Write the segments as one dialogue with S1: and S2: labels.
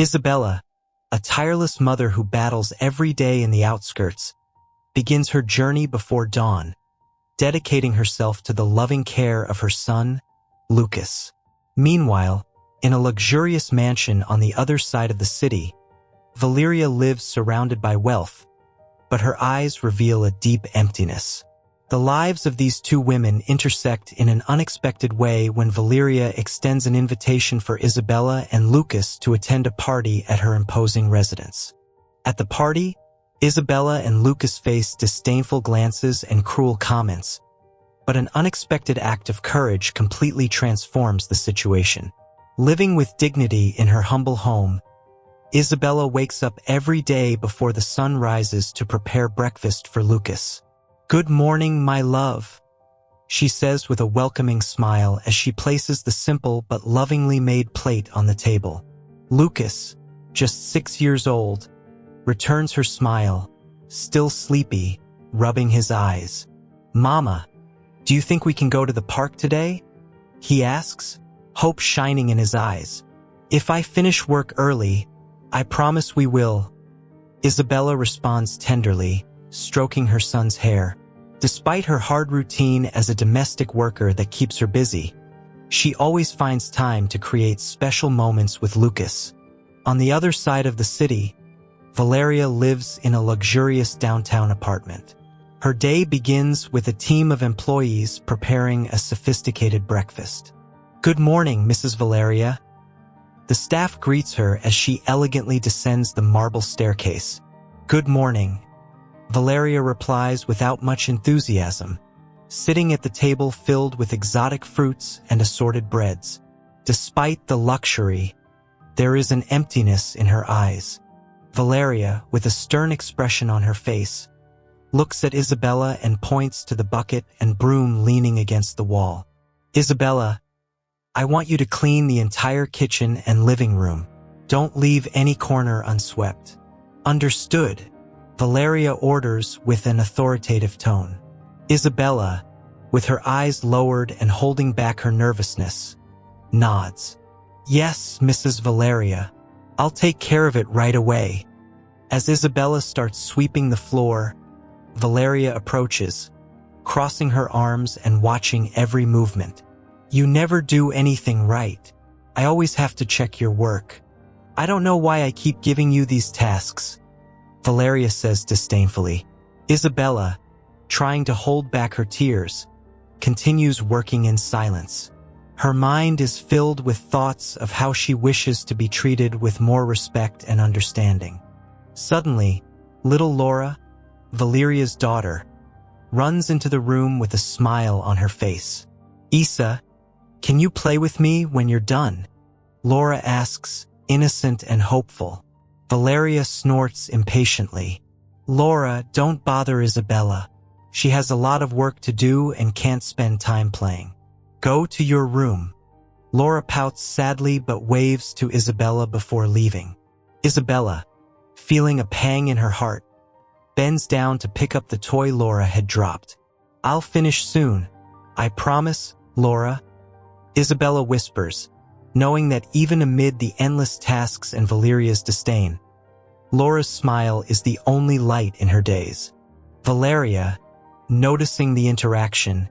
S1: Isabella, a tireless mother who battles every day in the outskirts, begins her journey before dawn, dedicating herself to the loving care of her son, Lucas. Meanwhile, in a luxurious mansion on the other side of the city, Valeria lives surrounded by wealth, but her eyes reveal a deep emptiness. The lives of these two women intersect in an unexpected way when Valeria extends an invitation for Isabella and Lucas to attend a party at her imposing residence. At the party, Isabella and Lucas face disdainful glances and cruel comments, but an unexpected act of courage completely transforms the situation. Living with dignity in her humble home, Isabella wakes up every day before the sun rises to prepare breakfast for Lucas. "Good morning, my love," she says with a welcoming smile as she places the simple but lovingly made plate on the table. Lucas, just 6 years old, returns her smile, still sleepy, rubbing his eyes. "Mama, do you think we can go to the park today?" he asks, hope shining in his eyes. "If I finish work early, I promise we will," Isabella responds tenderly, stroking her son's hair. Despite her hard routine as a domestic worker that keeps her busy, she always finds time to create special moments with Lucas. On the other side of the city, Valeria lives in a luxurious downtown apartment. Her day begins with a team of employees preparing a sophisticated breakfast. "Good morning, Mrs. Valeria." The staff greets her as she elegantly descends the marble staircase. "Good morning," Valeria replies without much enthusiasm, sitting at the table filled with exotic fruits and assorted breads. Despite the luxury, there is an emptiness in her eyes. Valeria, with a stern expression on her face, looks at Isabella and points to the bucket and broom leaning against the wall. "Isabella, I want you to clean the entire kitchen and living room. Don't leave any corner unswept." "Understood," Valeria orders with an authoritative tone. Isabella, with her eyes lowered and holding back her nervousness, nods. "Yes, Mrs. Valeria, I'll take care of it right away." As Isabella starts sweeping the floor, Valeria approaches, crossing her arms and watching every movement. "You never do anything right. I always have to check your work. I don't know why I keep giving you these tasks," Valeria says disdainfully. Isabella, trying to hold back her tears, continues working in silence. Her mind is filled with thoughts of how she wishes to be treated with more respect and understanding. Suddenly, little Laura, Valeria's daughter, runs into the room with a smile on her face. "Isa, can you play with me when you're done?" Laura asks, innocent and hopeful. Valeria snorts impatiently. "Laura, don't bother Isabella. She has a lot of work to do and can't spend time playing. Go to your room." Laura pouts sadly but waves to Isabella before leaving. Isabella, feeling a pang in her heart, bends down to pick up the toy Laura had dropped. "I'll finish soon. I promise, Laura," Isabella whispers, knowing that even amid the endless tasks and Valeria's disdain, Laura's smile is the only light in her days. Valeria, noticing the interaction,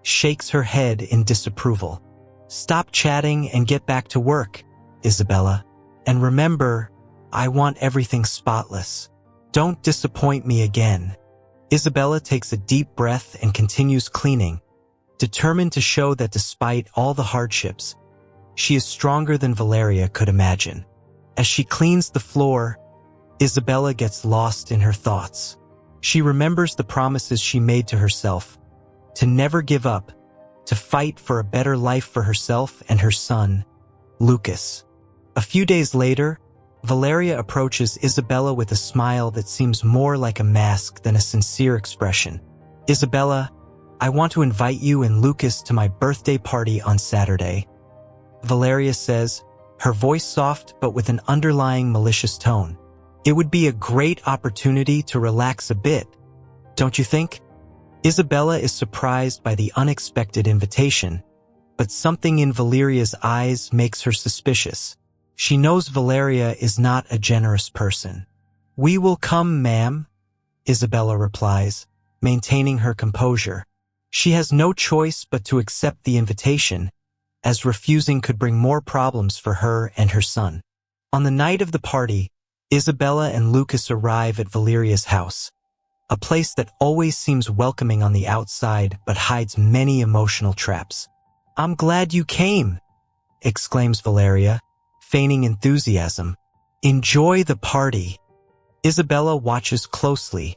S1: shakes her head in disapproval. "Stop chatting and get back to work, Isabella. And remember, I want everything spotless. Don't disappoint me again." Isabella takes a deep breath and continues cleaning, determined to show that despite all the hardships, she is stronger than Valeria could imagine. As she cleans the floor, Isabella gets lost in her thoughts. She remembers the promises she made to herself, to never give up, to fight for a better life for herself and her son, Lucas. A few days later, Valeria approaches Isabella with a smile that seems more like a mask than a sincere expression. "Isabella, I want to invite you and Lucas to my birthday party on Saturday," Valeria says, her voice soft but with an underlying malicious tone. "It would be a great opportunity to relax a bit, don't you think?" Isabella is surprised by the unexpected invitation, but something in Valeria's eyes makes her suspicious. She knows Valeria is not a generous person. "We will come, ma'am," Isabella replies, maintaining her composure. She has no choice but to accept the invitation, as refusing could bring more problems for her and her son. On the night of the party, Isabella and Lucas arrive at Valeria's house, a place that always seems welcoming on the outside but hides many emotional traps. "I'm glad you came," exclaims Valeria, feigning enthusiasm. "Enjoy the party." Isabella watches closely,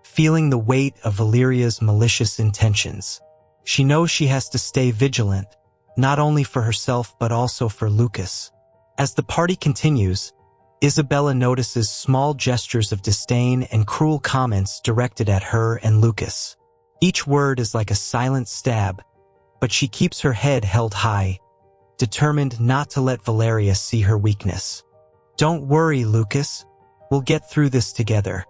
S1: feeling the weight of Valeria's malicious intentions. She knows she has to stay vigilant, not only for herself but also for Lucas. As the party continues, Isabella notices small gestures of disdain and cruel comments directed at her and Lucas. Each word is like a silent stab, but she keeps her head held high, determined not to let Valeria see her weakness. "Don't worry, Lucas. We'll get through this together,"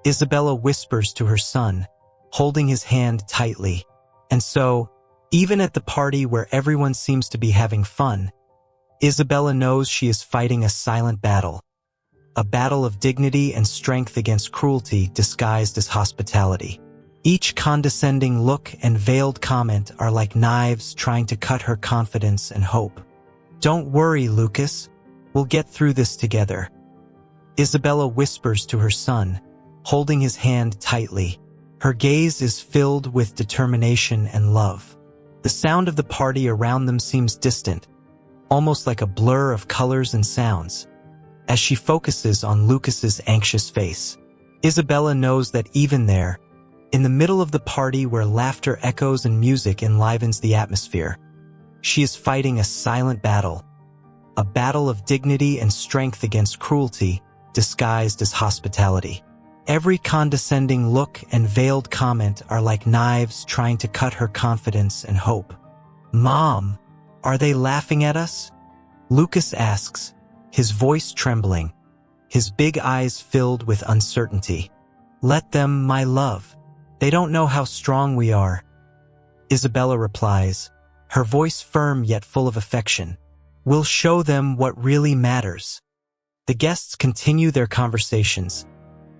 S1: Isabella whispers to her son, holding his hand tightly. And so, even at the party where everyone seems to be having fun, Isabella knows she is fighting a silent battle. A battle of dignity and strength against cruelty disguised as hospitality. Each condescending look and veiled comment are like knives trying to cut her confidence and hope. "Don't worry, Lucas. We'll get through this together," Isabella whispers to her son, holding his hand tightly. Her gaze is filled with determination and love. The sound of the party around them seems distant, almost like a blur of colors and sounds. As she focuses on Lucas's anxious face, Isabella knows that even there, in the middle of the party where laughter echoes and music enlivens the atmosphere, she is fighting a silent battle, a battle of dignity and strength against cruelty disguised as hospitality. Every condescending look and veiled comment are like knives trying to cut her confidence and hope. "Mom, are they laughing at us?" Lucas asks, his voice trembling, his big eyes filled with uncertainty. "Let them, my love. They don't know how strong we are," Isabella replies, her voice firm yet full of affection. "We'll show them what really matters." The guests continue their conversations,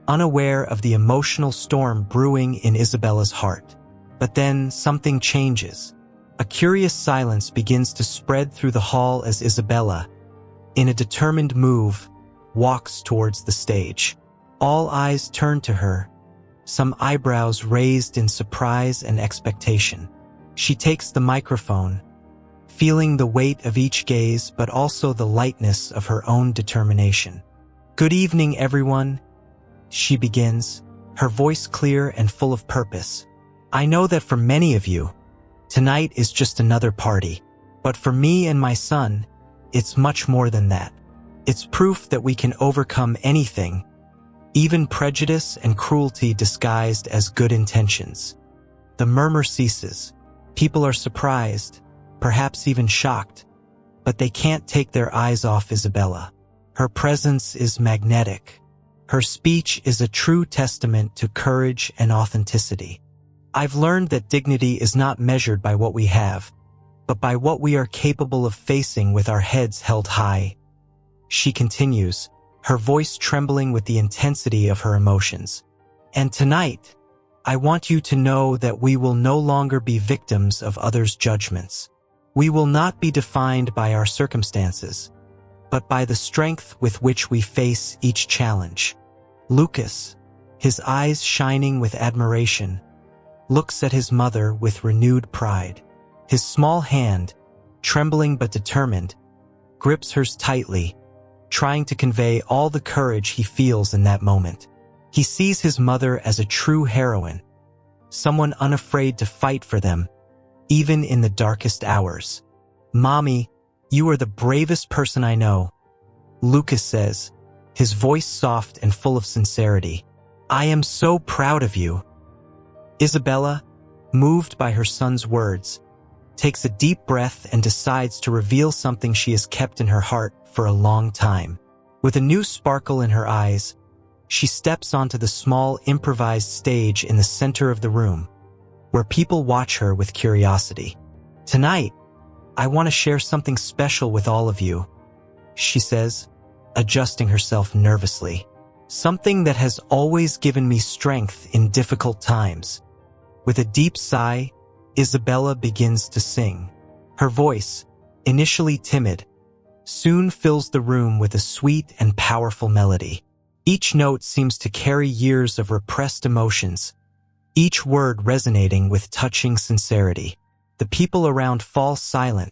S1: unaware of the emotional storm brewing in Isabella's heart. But then something changes. A curious silence begins to spread through the hall as Isabella, in a determined move, walks towards the stage. All eyes turn to her, some eyebrows raised in surprise and expectation. She takes the microphone, feeling the weight of each gaze but also the lightness of her own determination. "Good evening, everyone," she begins, her voice clear and full of purpose. "I know that for many of you, tonight is just another party. But for me and my son, it's much more than that. It's proof that we can overcome anything, even prejudice and cruelty disguised as good intentions." The murmur ceases. People are surprised, perhaps even shocked, but they can't take their eyes off Isabella. Her presence is magnetic. Her speech is a true testament to courage and authenticity. "I've learned that dignity is not measured by what we have, but by what we are capable of facing with our heads held high," she continues, her voice trembling with the intensity of her emotions. "And tonight, I want you to know that we will no longer be victims of others' judgments. We will not be defined by our circumstances, but by the strength with which we face each challenge." Lucas, his eyes shining with admiration, looks at his mother with renewed pride. His small hand, trembling but determined, grips hers tightly, trying to convey all the courage he feels in that moment. He sees his mother as a true heroine, someone unafraid to fight for them, even in the darkest hours. "Mommy, you are the bravest person I know," Lucas says, his voice soft and full of sincerity. "I am so proud of you." Isabella, moved by her son's words, takes a deep breath and decides to reveal something she has kept in her heart for a long time. With a new sparkle in her eyes, she steps onto the small improvised stage in the center of the room, where people watch her with curiosity. "Tonight, I want to share something special with all of you," she says, adjusting herself nervously. Something that has always given me strength in difficult times. With a deep sigh, Isabella begins to sing. Her voice, initially timid, soon fills the room with a sweet and powerful melody. Each note seems to carry years of repressed emotions, each word resonating with touching sincerity. The people around fall silent,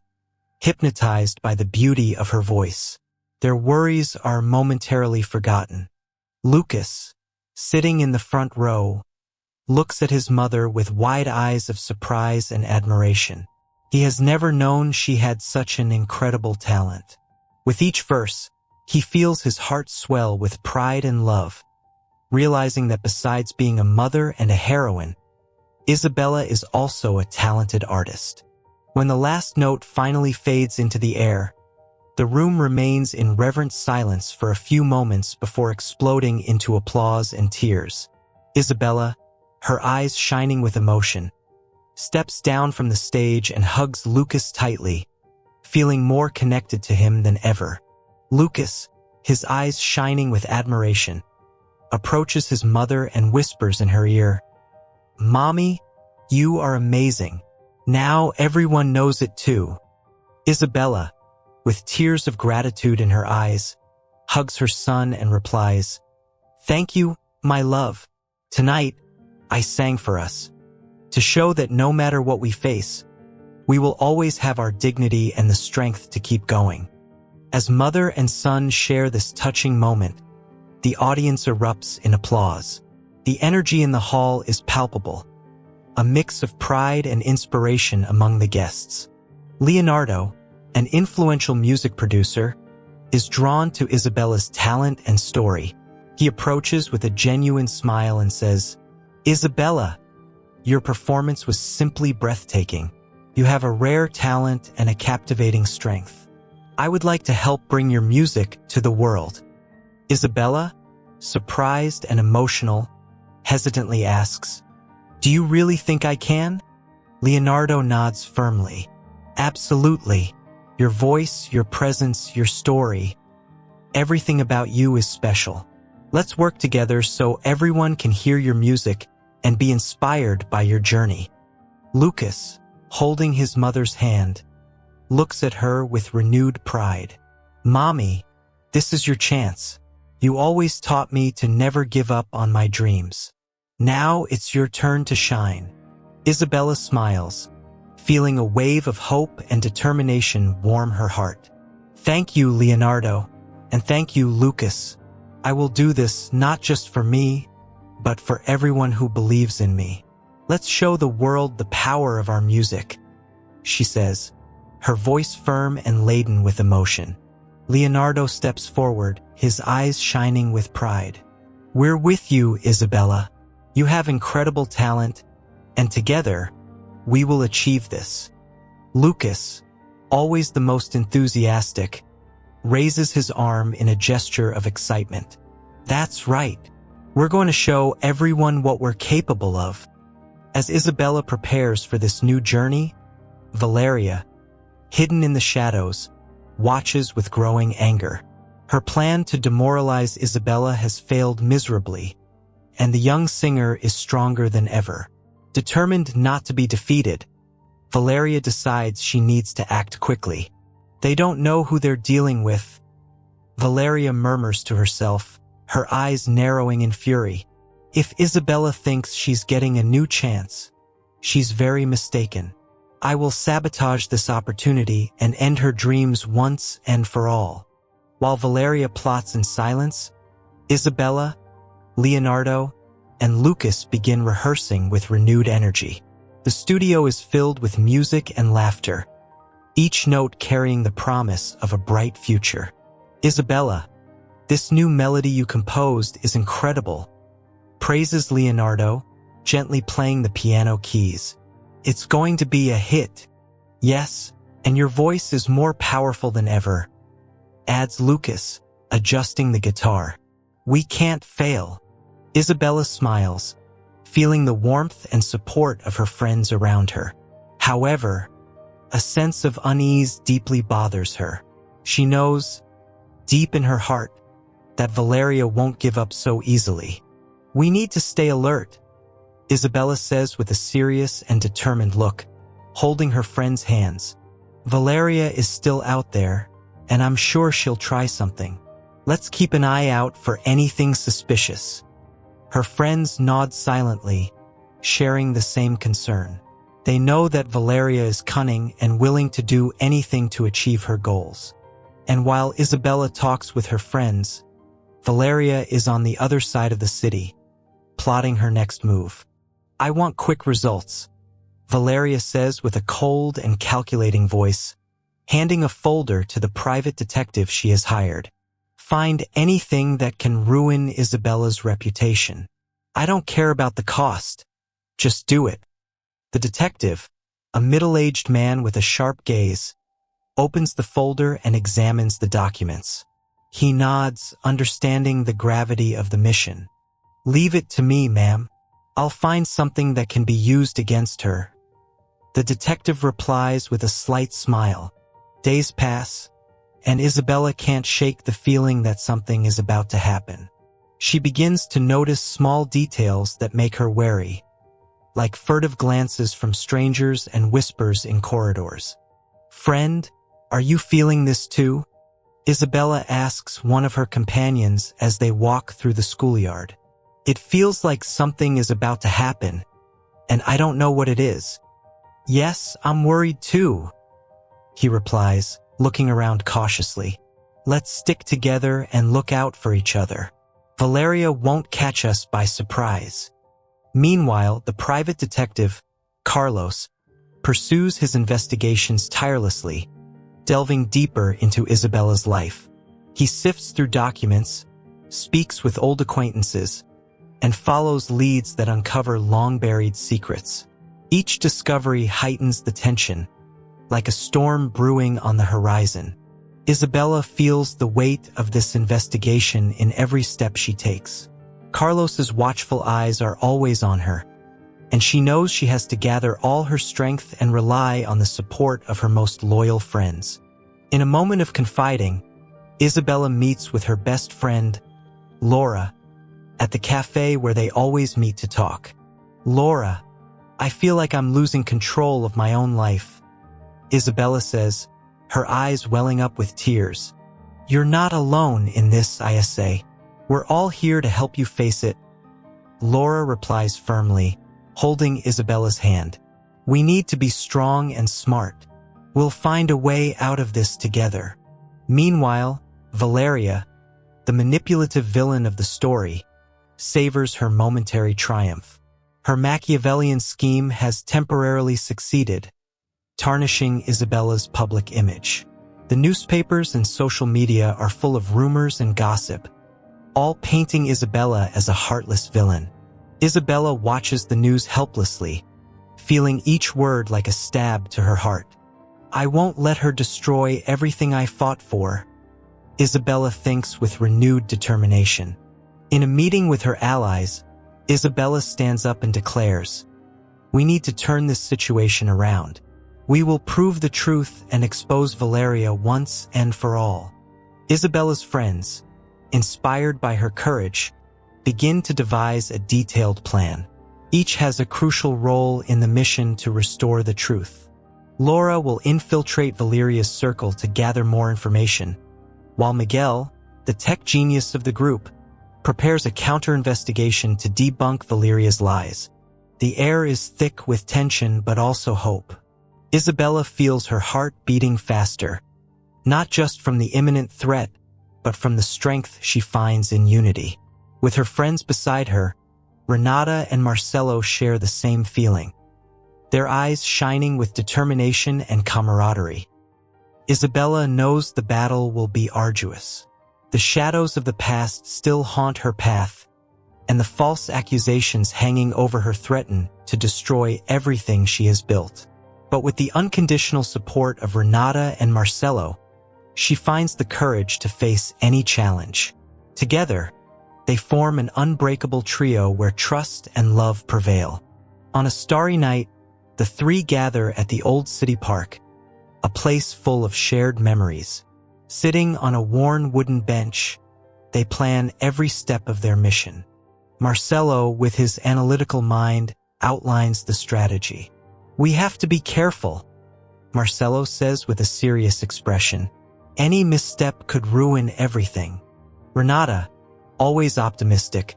S1: hypnotized by the beauty of her voice. Their worries are momentarily forgotten. Lucas, sitting in the front row, looks at his mother with wide eyes of surprise and admiration. He has never known she had such an incredible talent. With each verse, he feels his heart swell with pride and love, realizing that besides being a mother and a heroine, Isabella is also a talented artist. When the last note finally fades into the air, the room remains in reverent silence for a few moments before exploding into applause and tears. Isabella, her eyes shining with emotion, steps down from the stage and hugs Lucas tightly, feeling more connected to him than ever. Lucas, his eyes shining with admiration, approaches his mother and whispers in her ear, "Mommy, you are amazing. Now everyone knows it too." Isabella, with tears of gratitude in her eyes, hugs her son and replies, "Thank you, my love. Tonight, I sang for us, to show that no matter what we face, we will always have our dignity and the strength to keep going." As mother and son share this touching moment, the audience erupts in applause. The energy in the hall is palpable, a mix of pride and inspiration among the guests. Leonardo, an influential music producer, is drawn to Isabella's talent and story. He approaches with a genuine smile and says, "Isabella, your performance was simply breathtaking. You have a rare talent and a captivating strength. I would like to help bring your music to the world." Isabella, surprised and emotional, hesitantly asks, "Do you really think I can?" Leonardo nods firmly. "Absolutely. Your voice, your presence, your story, everything about you is special. Let's work together so everyone can hear your music and be inspired by your journey." Lucas, holding his mother's hand, looks at her with renewed pride. "Mommy, this is your chance. You always taught me to never give up on my dreams. Now it's your turn to shine." Isabella smiles, feeling a wave of hope and determination warm her heart. "Thank you, Leonardo, and thank you, Lucas. I will do this not just for me, but for everyone who believes in me. Let's show the world the power of our music," she says, her voice firm and laden with emotion. Leonardo steps forward, his eyes shining with pride. "We're with you, Isabella. You have incredible talent, and together, we will achieve this." Lucas, always the most enthusiastic, raises his arm in a gesture of excitement. "That's right. We're going to show everyone what we're capable of." As Isabella prepares for this new journey, Valeria, hidden in the shadows, watches with growing anger. Her plan to demoralize Isabella has failed miserably, and the young singer is stronger than ever. Determined not to be defeated, Valeria decides she needs to act quickly. They don't know who they're dealing with. Valeria murmurs to herself, her eyes narrowing in fury. If Isabella thinks she's getting a new chance, she's very mistaken. I will sabotage this opportunity and end her dreams once and for all. While Valeria plots in silence, Isabella, Leonardo, and Lucas begin rehearsing with renewed energy. The studio is filled with music and laughter, each note carrying the promise of a bright future. "Isabella, this new melody you composed is incredible," praises Leonardo, gently playing the piano keys. "It's going to be a hit." "Yes, and your voice is more powerful than ever," adds Lucas, adjusting the guitar. "We can't fail." Isabella smiles, feeling the warmth and support of her friends around her. However, a sense of unease deeply bothers her. She knows deep in her heart, that Valeria won't give up so easily. "We need to stay alert," Isabella says with a serious and determined look, holding her friend's hands. "Valeria is still out there, and I'm sure she'll try something. Let's keep an eye out for anything suspicious." Her friends nod silently, sharing the same concern. They know that Valeria is cunning and willing to do anything to achieve her goals. And while Isabella talks with her friends, Valeria is on the other side of the city, plotting her next move. "I want quick results," Valeria says with a cold and calculating voice, handing a folder to the private detective she has hired. "Find anything that can ruin Isabella's reputation. I don't care about the cost. Just do it." The detective, a middle-aged man with a sharp gaze, opens the folder and examines the documents. He nods, understanding the gravity of the mission. "Leave it to me, ma'am. I'll find something that can be used against her." The detective replies with a slight smile. Days pass, and Isabella can't shake the feeling that something is about to happen. She begins to notice small details that make her wary, like furtive glances from strangers and whispers in corridors. "Friend, are you feeling this too?" Isabella asks one of her companions as they walk through the schoolyard. "It feels like something is about to happen, and I don't know what it is." "Yes, I'm worried too," he replies, looking around cautiously. "Let's stick together and look out for each other. Valeria won't catch us by surprise." Meanwhile, the private detective, Carlos, pursues his investigations tirelessly, delving deeper into Isabella's life. He sifts through documents, speaks with old acquaintances, and follows leads that uncover long-buried secrets. Each discovery heightens the tension, like a storm brewing on the horizon. Isabella feels the weight of this investigation in every step she takes. Carlos's watchful eyes are always on her, and she knows she has to gather all her strength and rely on the support of her most loyal friends. In a moment of confiding, Isabella meets with her best friend, Laura, at the cafe where they always meet to talk. "Laura, I feel like I'm losing control of my own life," Isabella says, her eyes welling up with tears. "You're not alone in this, I say. We're all here to help you face it," Laura replies firmly, holding Isabella's hand. "We need to be strong and smart. We'll find a way out of this together." Meanwhile, Valeria, the manipulative villain of the story, savors her momentary triumph. Her Machiavellian scheme has temporarily succeeded, tarnishing Isabella's public image. The newspapers and social media are full of rumors and gossip, all painting Isabella as a heartless villain. Isabella watches the news helplessly, feeling each word like a stab to her heart. "I won't let her destroy everything I fought for," Isabella thinks with renewed determination. In a meeting with her allies, Isabella stands up and declares, "We need to turn this situation around. We will prove the truth and expose Valeria once and for all." Isabella's friends, inspired by her courage, begin to devise a detailed plan. Each has a crucial role in the mission to restore the truth. Laura will infiltrate Valeria's circle to gather more information, while Miguel, the tech genius of the group, prepares a counter-investigation to debunk Valeria's lies. The air is thick with tension but also hope. Isabella feels her heart beating faster, not just from the imminent threat, but from the strength she finds in unity. With her friends beside her, Renata and Marcelo share the same feeling, their eyes shining with determination and camaraderie. Isabella knows the battle will be arduous. The shadows of the past still haunt her path, and the false accusations hanging over her threaten to destroy everything she has built. But with the unconditional support of Renata and Marcelo, she finds the courage to face any challenge. Together, they form an unbreakable trio where trust and love prevail. On a starry night, the three gather at the old city park, a place full of shared memories. Sitting on a worn wooden bench, they plan every step of their mission. Marcelo, with his analytical mind, outlines the strategy. "We have to be careful," Marcelo says with a serious expression. "Any misstep could ruin everything." Renata, always optimistic,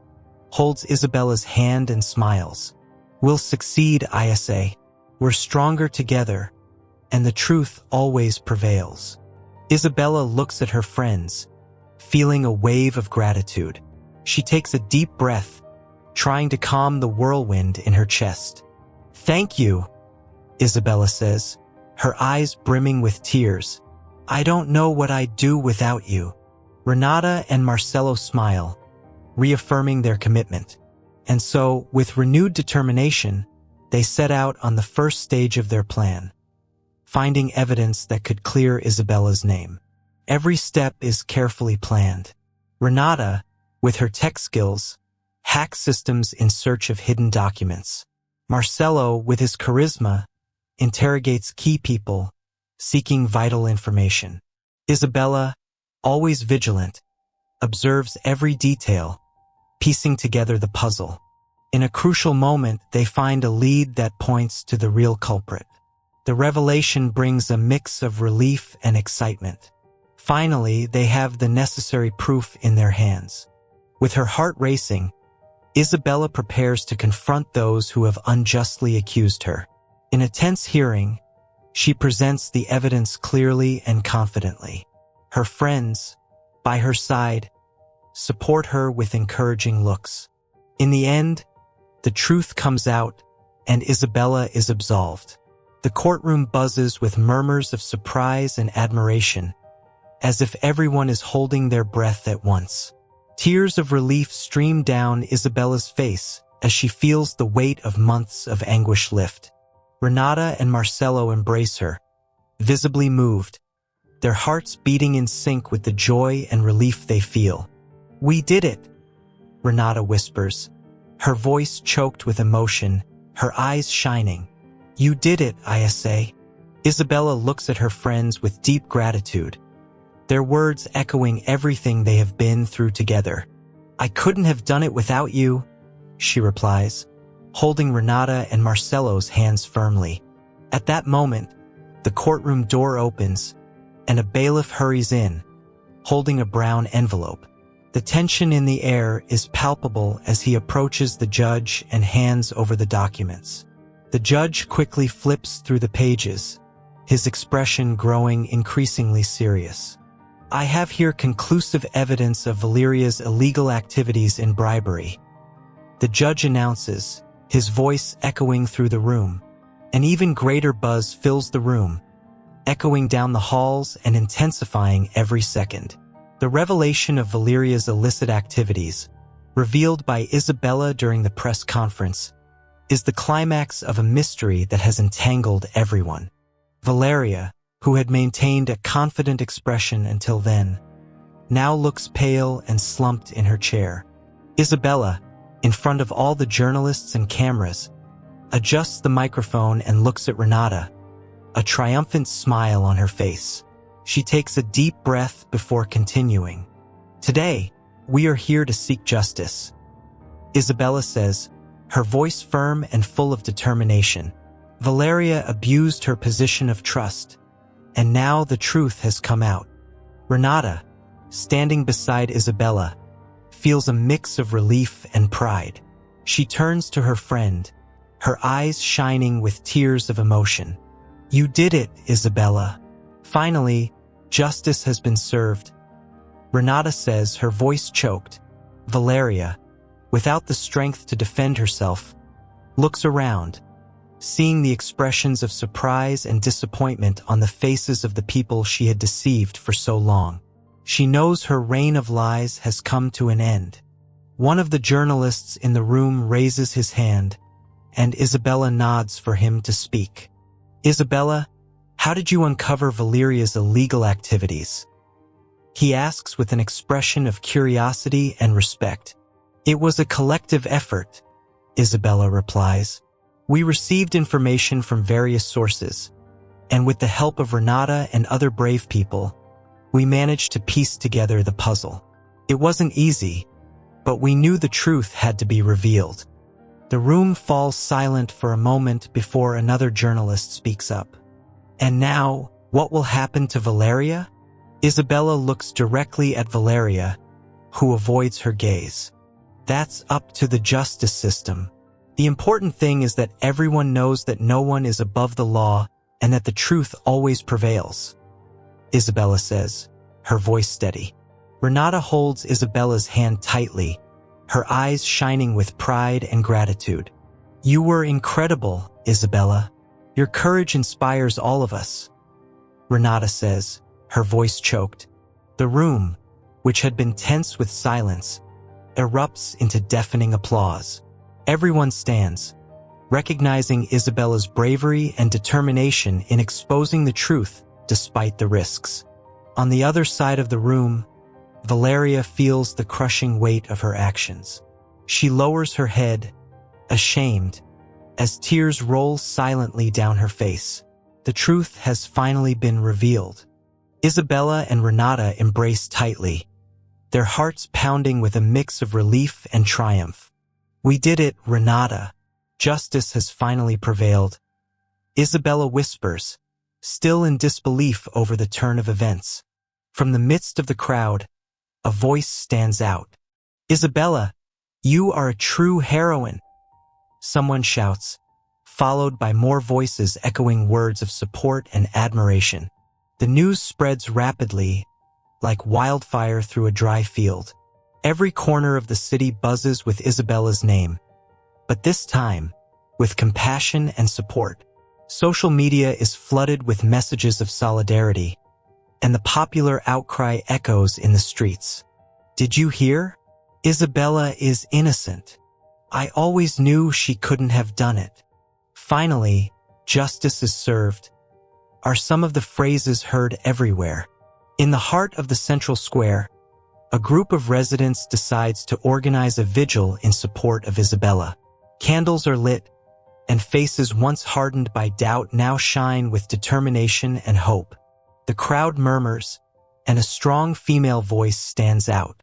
S1: holds Isabella's hand and smiles. "We'll succeed, Isa. We're stronger together, and the truth always prevails." Isabella looks at her friends, feeling a wave of gratitude. She takes a deep breath, trying to calm the whirlwind in her chest. "Thank you," Isabella says, her eyes brimming with tears. "I don't know what I'd do without you." Renata and Marcelo smile, reaffirming their commitment. And so, with renewed determination, they set out on the first stage of their plan, finding evidence that could clear Isabella's name. Every step is carefully planned. Renata, with her tech skills, hacks systems in search of hidden documents. Marcelo, with his charisma, interrogates key people, seeking vital information. Isabella, always vigilant, observes every detail, piecing together the puzzle. In a crucial moment, they find a lead that points to the real culprit. The revelation brings a mix of relief and excitement. Finally, they have the necessary proof in their hands. With her heart racing, Isabella prepares to confront those who have unjustly accused her. In a tense hearing, she presents the evidence clearly and confidently. Her friends, by her side, support her with encouraging looks. In the end, the truth comes out, and Isabella is absolved. The courtroom buzzes with murmurs of surprise and admiration, as if everyone is holding their breath at once. Tears of relief stream down Isabella's face as she feels the weight of months of anguish lift. Renata and Marcelo embrace her, visibly moved, their hearts beating in sync with the joy and relief they feel. "We did it," Renata whispers, her voice choked with emotion, her eyes shining. "You did it, Isa." Isabella looks at her friends with deep gratitude, their words echoing everything they have been through together. "I couldn't have done it without you," she replies, holding Renata and Marcelo's hands firmly. At that moment, the courtroom door opens, and a bailiff hurries in, holding a brown envelope. The tension in the air is palpable as he approaches the judge and hands over the documents. The judge quickly flips through the pages, his expression growing increasingly serious. "I have here conclusive evidence of Valeria's illegal activities in bribery," the judge announces, his voice echoing through the room. An even greater buzz fills the room, echoing down the halls and intensifying every second. The revelation of Valeria's illicit activities, revealed by Isabella during the press conference, is the climax of a mystery that has entangled everyone. Valeria, who had maintained a confident expression until then, now looks pale and slumped in her chair. Isabella, in front of all the journalists and cameras, adjusts the microphone and looks at Renata, a triumphant smile on her face. She takes a deep breath before continuing. "Today, we are here to seek justice," Isabella says, her voice firm and full of determination. "Valeria abused her position of trust, and now the truth has come out." Renata, standing beside Isabella, feels a mix of relief and pride. She turns to her friend, her eyes shining with tears of emotion. "You did it, Isabella. Finally, justice has been served," Renata says, her voice choked. Valeria, without the strength to defend herself, looks around, seeing the expressions of surprise and disappointment on the faces of the people she had deceived for so long. She knows her reign of lies has come to an end. One of the journalists in the room raises his hand, and Isabella nods for him to speak. "Isabella, how did you uncover Valeria's illegal activities?" he asks with an expression of curiosity and respect. "It was a collective effort," Isabella replies. "We received information from various sources, and with the help of Renata and other brave people, we managed to piece together the puzzle. It wasn't easy, but we knew the truth had to be revealed. The room falls silent for a moment before another journalist speaks up. And now, what will happen to Valeria? Isabella looks directly at Valeria, who avoids her gaze. That's up to the justice system. The important thing is that everyone knows that no one is above the law and that the truth always prevails. Isabella says, her voice steady. Renata holds Isabella's hand tightly, her eyes shining with pride and gratitude. You were incredible, Isabella. Your courage inspires all of us. Renata says, her voice choked. The room, which had been tense with silence, erupts into deafening applause. Everyone stands, recognizing Isabella's bravery and determination in exposing the truth despite the risks. On the other side of the room, Valeria feels the crushing weight of her actions. She lowers her head, ashamed, as tears roll silently down her face. The truth has finally been revealed. Isabella and Renata embrace tightly, their hearts pounding with a mix of relief and triumph. We did it, Renata. Justice has finally prevailed. Isabella whispers, still in disbelief over the turn of events. From the midst of the crowd, a voice stands out. Isabella, you are a true heroine. Someone shouts, followed by more voices echoing words of support and admiration. The news spreads rapidly, like wildfire through a dry field. Every corner of the city buzzes with Isabella's name. But this time, with compassion and support. Social media is flooded with messages of solidarity, and the popular outcry echoes in the streets. Did you hear? Isabella is innocent. I always knew she couldn't have done it. Finally, justice is served, are some of the phrases heard everywhere. In the heart of the central square, a group of residents decides to organize a vigil in support of Isabella. Candles are lit, and faces once hardened by doubt now shine with determination and hope. The crowd murmurs, and a strong female voice stands out.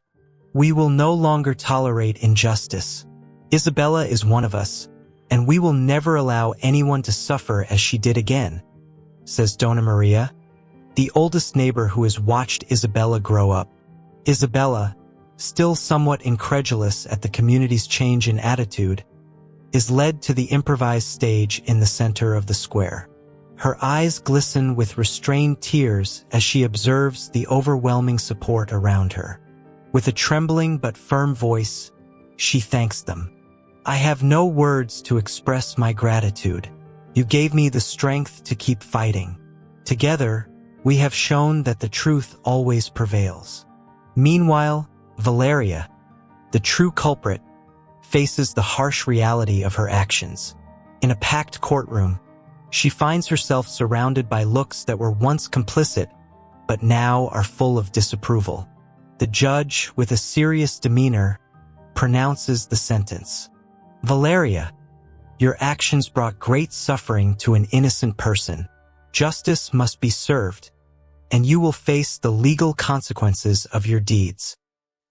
S1: We will no longer tolerate injustice. Isabella is one of us, and we will never allow anyone to suffer as she did again, says Donna Maria, the oldest neighbor who has watched Isabella grow up. Isabella, still somewhat incredulous at the community's change in attitude, is led to the improvised stage in the center of the square. Her eyes glisten with restrained tears as she observes the overwhelming support around her. With a trembling but firm voice, she thanks them. I have no words to express my gratitude. You gave me the strength to keep fighting. Together, we have shown that the truth always prevails. Meanwhile, Valeria, the true culprit, faces the harsh reality of her actions. In a packed courtroom, she finds herself surrounded by looks that were once complicit, but now are full of disapproval. The judge, with a serious demeanor, pronounces the sentence. Valeria, your actions brought great suffering to an innocent person. Justice must be served, and you will face the legal consequences of your deeds.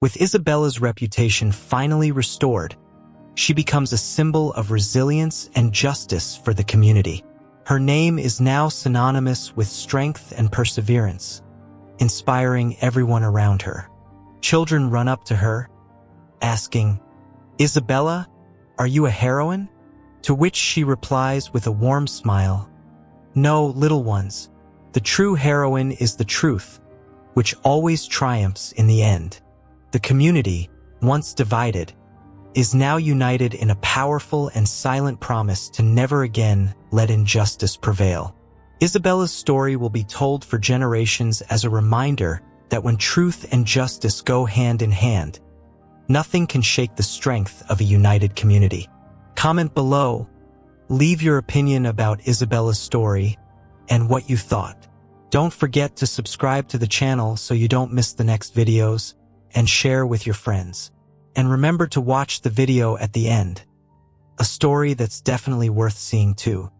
S1: With Isabella's reputation finally restored, she becomes a symbol of resilience and justice for the community. Her name is now synonymous with strength and perseverance, inspiring everyone around her. Children run up to her, asking, Isabella, are you a heroine? To which she replies with a warm smile, No, little ones, the true heroine is the truth, which always triumphs in the end. The community, once divided, is now united in a powerful and silent promise to never again let injustice prevail. Isabella's story will be told for generations as a reminder that when truth and justice go hand in hand, nothing can shake the strength of a united community. Comment below, leave your opinion about Isabella's story and what you thought. Don't forget to subscribe to the channel so you don't miss the next videos, and share with your friends. And remember to watch the video at the end. A story that's definitely worth seeing too.